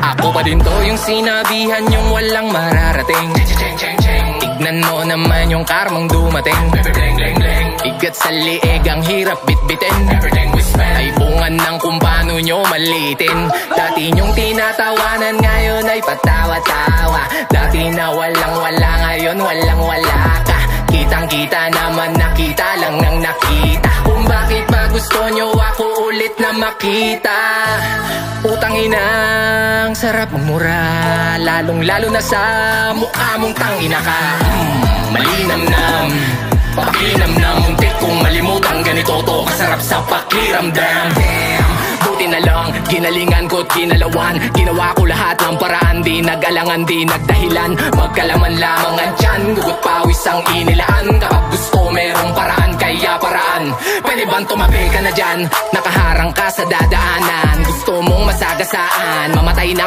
Ako pa din to yung sinabihan yung walang mararating. Tignan mo naman yung karmang dumating. Igat sa liig ang hirap bitbitin. Ay bungan ng kung paano nyo malitin. Dati nyong tinatawanan, ngayon ay patawa-tawa. Dati na walang-wala, ngayon walang-wala ka. Kitang-kita naman, nakita lang nang nakita. Kung bakit ba gusto nyo ako ulit na makita. Utang inang sarap magmura, lalong-lalo na sa mukha mong tangina ka. Malinamnam, pakinamnam, muntik kong malimutan. Ganito to kasarap sa pakiramdam. Damn, buti na lang, ginalingan ko't ginalawan. Ginawa ko lahat ng paraan, di nag-alangan, di nagdahilan. Magkalaman lamang ang tiyan, gugot pawis ang inilaan. Kapag gusto merong paraan, kaya paraan. Pwede bang tumabi ka na dyan? Nakaharang ka sa dadaanan. Gusto mong masagasaan, mamatay na